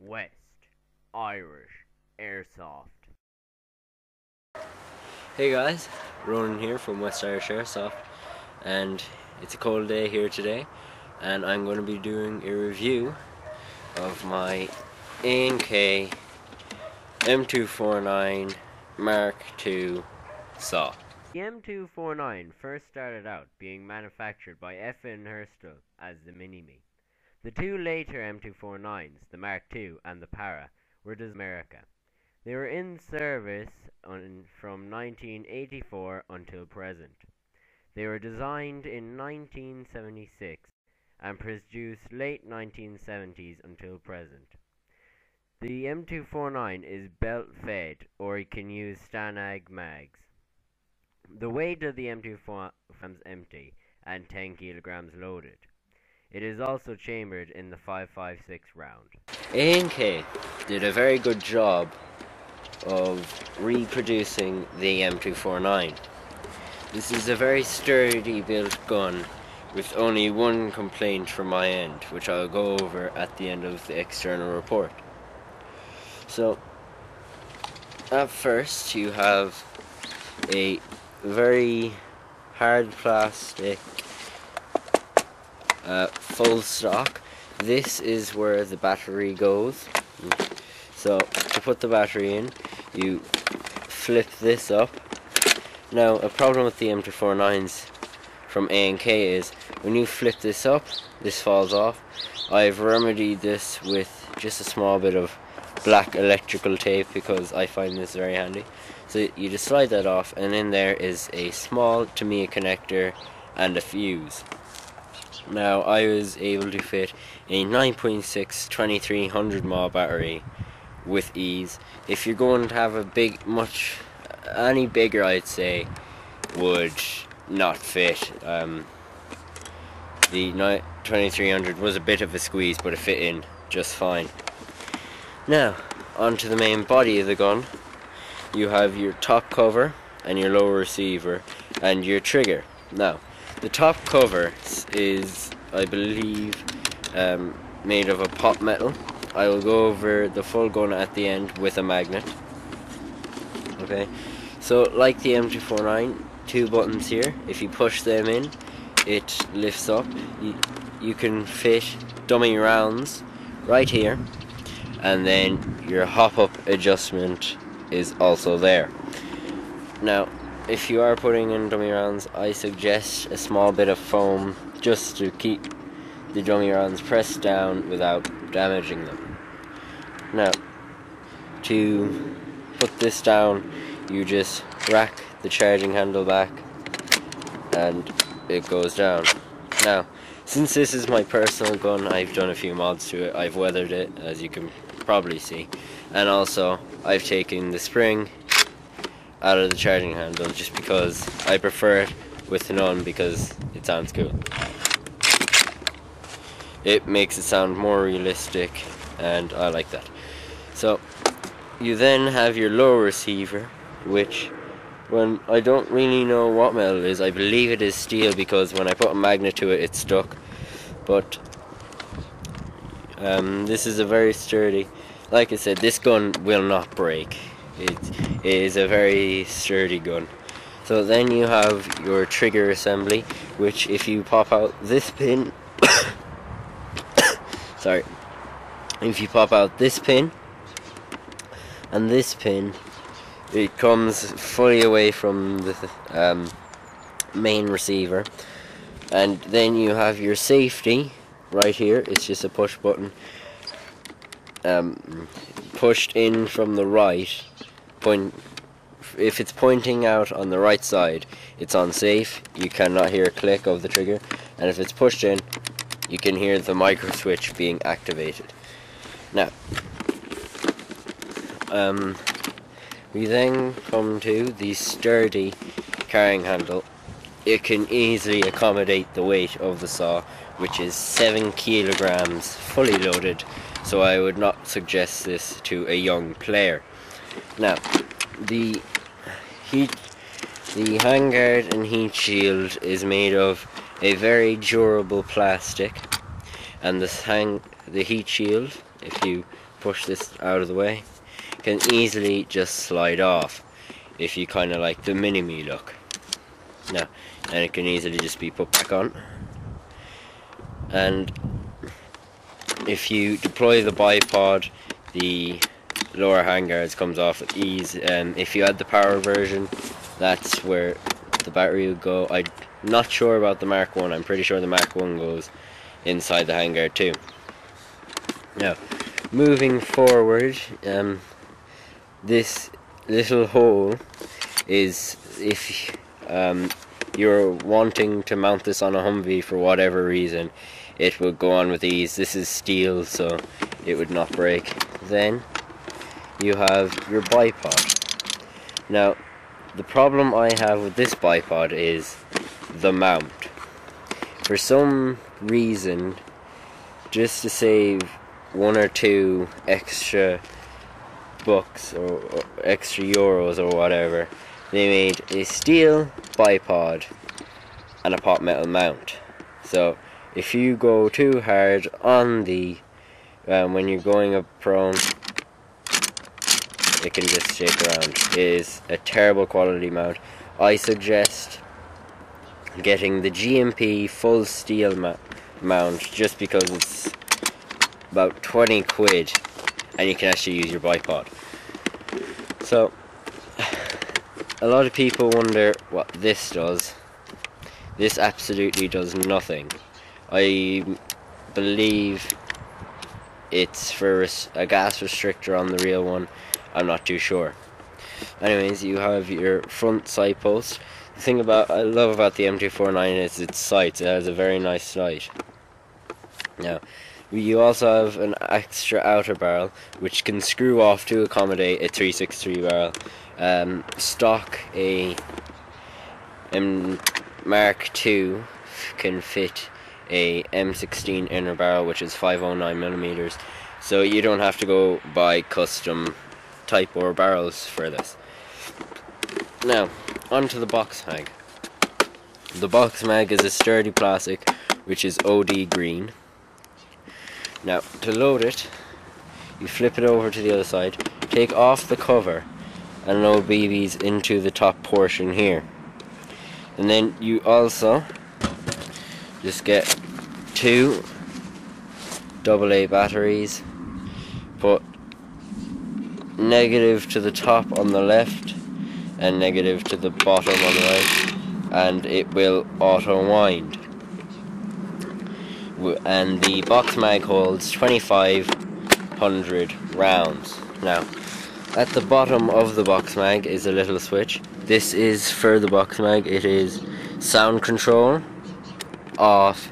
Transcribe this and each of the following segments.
West Irish Airsoft. Hey guys, Ronan here from West Irish Airsoft, and it's a cold day here today, and I'm going to be doing a review of my A&K M249 Mark II SAW. The M249 first started out being manufactured by FN Herstal as the Mini-Me. The two later M249s, the Mark II and the Para, were designed in America. They were in service from 1984 until present. They were designed in 1976 and produced late 1970s until present. The M249 is belt-fed, or you can use Stanag mags. The weight of the M249 is empty and 10 kilograms loaded. It is also chambered in the 5.56 round. A&K did a very good job of reproducing the M249. This is a very sturdy built gun with only one complaint from my end, which I'll go over at the end of the external report. So, at first you have a very hard plastic full stock. This is where the battery goes. So to put the battery in, you flip this up. Now a problem with the M249s from A&K is when you flip this up, this falls off. I've remedied this with just a small bit of black electrical tape because I find this very handy. So you just slide that off, and in there is a small Tamiya connector and a fuse. Now I was able to fit a 9.6 2300 mAh battery with ease. If you're going to have any bigger, I'd say would not fit. The 2300 was a bit of a squeeze, but it fit in just fine. Now onto the main body of the gun. You have your top cover and your lower receiver and your trigger. Now the top cover is, I believe, made of a pot metal. I will go over the full gun at the end with a magnet. Okay, so like the M249, two buttons here. If you push them in, it lifts up. You can fit dummy rounds right here, and then your hop-up adjustment is also there. Now if you are putting in dummy rounds, I suggest a small bit of foam just to keep the dummy rounds pressed down without damaging them. Now, to put this down, you just rack the charging handle back and it goes down. Now, since this is my personal gun, I've done a few mods to it. I've weathered it, as you can probably see, and also I've taken the spring out of the charging handle just because I prefer it with none, because it sounds cool. It makes it sound more realistic and I like that. So you then have your lower receiver, which, when I don't really know what metal it is, I believe it is steel because when I put a magnet to it, it stuck. But this is a very sturdy, like I said, this gun will not break. It is a very sturdy gun. So then you have your trigger assembly, which if you pop out this pin sorry, if you pop out this pin and this pin, it comes fully away from the main receiver. And then you have your safety right here. It's just a push button, pushed in from the right. If it's pointing out on the right side, it's on safe. You cannot hear a click of the trigger, and if it's pushed in, you can hear the micro switch being activated. Now we then come to the sturdy carrying handle. It can easily accommodate the weight of the saw, which is 7 kilograms fully loaded, so I would not suggest this to a young player. Now, the handguard and heat shield is made of a very durable plastic, and the heat shield, if you push this out of the way, can easily just slide off if you kind of like the mini-me look. Now, and it can easily just be put back on. And if you deploy the bipod, the lower handguards comes off with ease. If you add the power version, that's where the battery will go. I'm not sure about the Mark 1. I'm pretty sure the Mark 1 goes inside the handguard too. Now, moving forward, this little hole is if you're wanting to mount this on a Humvee for whatever reason, it will go on with ease. This is steel, so it would not break. Then you have your bipod. Now, the problem I have with this bipod is the mount. For some reason, just to save 1 or 2 extra bucks or extra euros or whatever, they made a steel bipod and a pot metal mount. So if you go too hard on the when you're going up prone, it can just shake around. It is a terrible quality mount. I suggest getting the GMP full steel mount, just because it's about 20 quid and you can actually use your bipod. So a lot of people wonder what this does. This absolutely does nothing. I believe it's for a gas restrictor on the real one. I'm not too sure. Anyways, you have your front sight post. The thing I love about the M249 is its sights. It has a very nice sight. Now, you also have an extra outer barrel which can screw off to accommodate a 363 barrel. Stock a Mark II can fit a M16 inner barrel, which is 509mm, so you don't have to go buy custom Type or barrels for this. Now, onto the box mag. The box mag is a sturdy plastic which is OD green. Now, to load it, you flip it over to the other side, take off the cover and load BBs into the top portion here. And then you also just get 2 AA batteries, put negative to the top on the left and negative to the bottom on the right, and it will auto wind. And the box mag holds 2500 rounds. Now, at the bottom of the box mag is a little switch. This is for the box mag. It is sound control, off,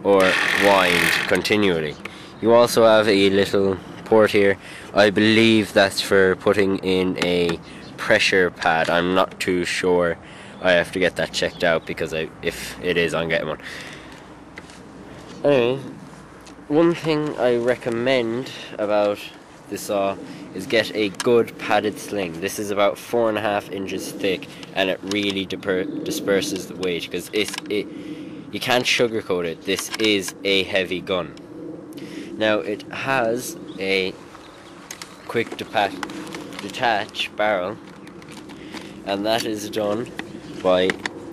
or wind continually. You also have a little port here. I believe that's for putting in a pressure pad. I'm not too sure. I have to get that checked out, because if it is, I'm getting one. Anyway, one thing I recommend about the saw is get a good padded sling. This is about 4.5 inches thick, and it really disperses the weight, because you can't sugarcoat it. This is a heavy gun. Now, it has a quick detach barrel, and that is done by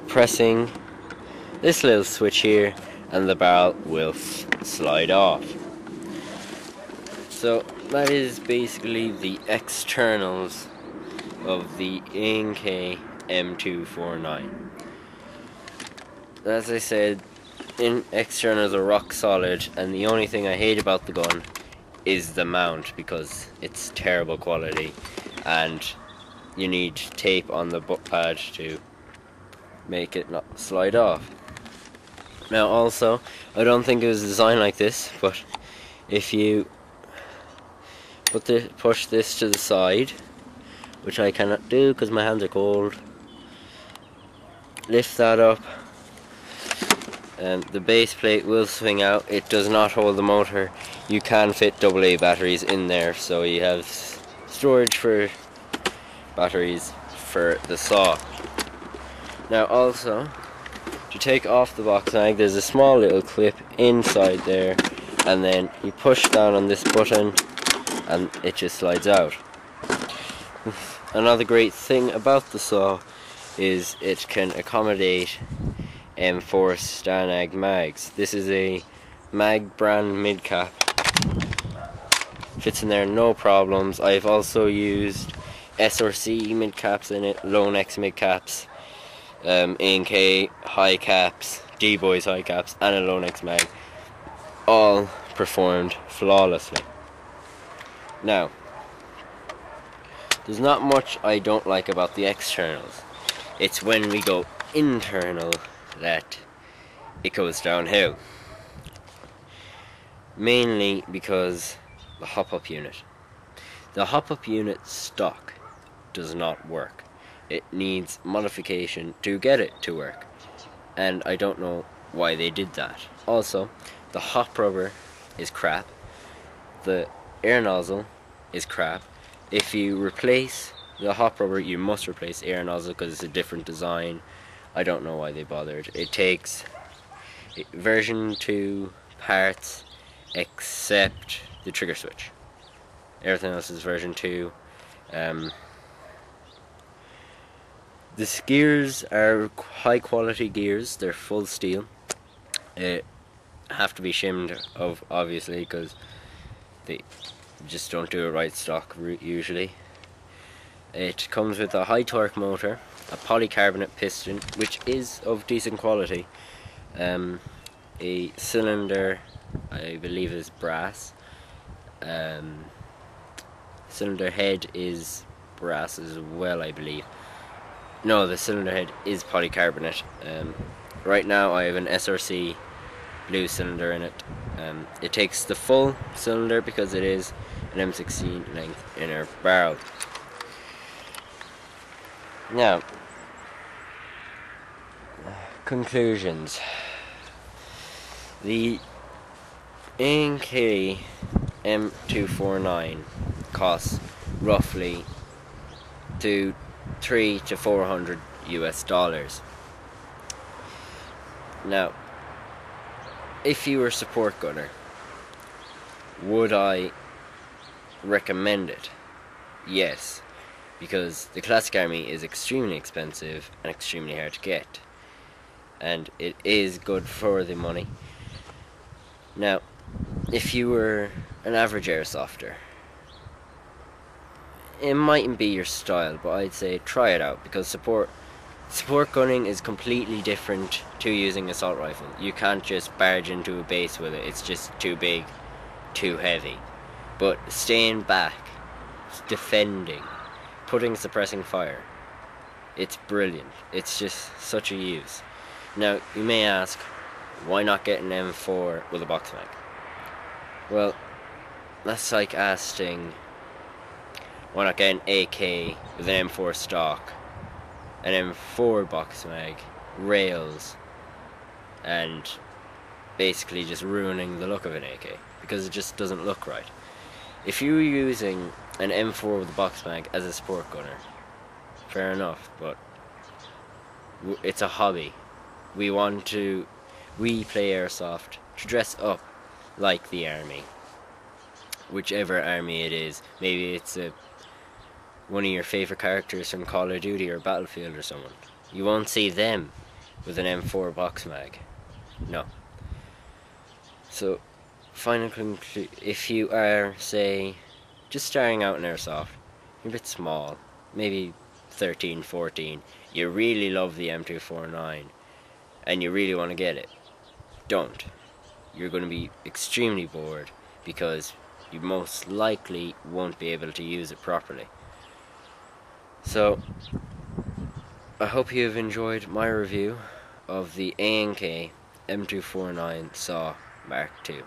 pressing this little switch here, and the barrel will slide off. So that is basically the externals of the A&K M249. As I said, externals are rock solid, and the only thing I hate about the gun is the mount, because it's terrible quality and you need tape on the butt pad to make it not slide off. Now also, I don't think it was designed like this, but if you push this to the side, which I cannot do because my hands are cold, lift that up, and the base plate will swing out. It does not hold the motor. You can fit AA batteries in there, so you have storage for batteries for the saw. Now also, to take off the box mag, there's a small little clip inside there, and then you push down on this button and it just slides out. Another great thing about the saw is it can accommodate M4 Stanag mags. This is a mag brand mid-cap. Fits in there no problems. I've also used SRC mid-caps in it, Lonex mid-caps, A&K high caps, D-Boys high caps, and a Lonex mag. All performed flawlessly. Now, there's not much I don't like about the externals. It's when we go internal that it goes downhill. Mainly because the hop-up unit. The hop-up unit stock does not work. It needs modification to get it to work. And I don't know why they did that. Also, the hop rubber is crap. The air nozzle is crap. If you replace the hop rubber, you must replace the air nozzle because it's a different design. I don't know why they bothered. It takes version 2 parts except the trigger switch. Everything else is version 2. The gears are high quality gears. They're full steel. Have to be shimmed obviously because they just don't do it right stock usually. It comes with a high torque motor, a polycarbonate piston which is of decent quality, a cylinder I believe is brass, cylinder head is brass as well I believe. No, the cylinder head is polycarbonate. Right now I have an SRC blue cylinder in it. It takes the full cylinder because it is an M16 length inner barrel. Now, conclusions. The A&K M249 costs roughly $300 to $400 US. Now, if you were a support gunner, would I recommend it? Yes, because the Classic Army is extremely expensive and extremely hard to get, and it is good for the money. Now, if you were an average airsofter, it mightn't be your style, but I'd say try it out because support gunning is completely different to using assault rifle. You can't just barge into a base with it. It's just too big, too heavy. But staying back, defending, suppressing fire, it's brilliant. It's just such a use. Now, you may ask, why not get an M4 with a box mag? Well, that's like asking, why not get an AK with an M4 stock, an M4 box mag, rails, and basically just ruining the look of an AK because it just doesn't look right. If you were using an M4 with a box mag as a sport gunner, fair enough, but it's a hobby. We play airsoft to dress up like the army, whichever army it is. Maybe it's one of your favourite characters from Call of Duty or Battlefield or someone. You won't see them with an M4 box mag. No. So, final conclusion, if you are, say, just starting out in airsoft, you're a bit small, maybe 13, 14, you really love the M249, and you really want to get it, don't. You're going to be extremely bored, because you most likely won't be able to use it properly. So, I hope you have enjoyed my review of the A&K M249 SAW Mark II.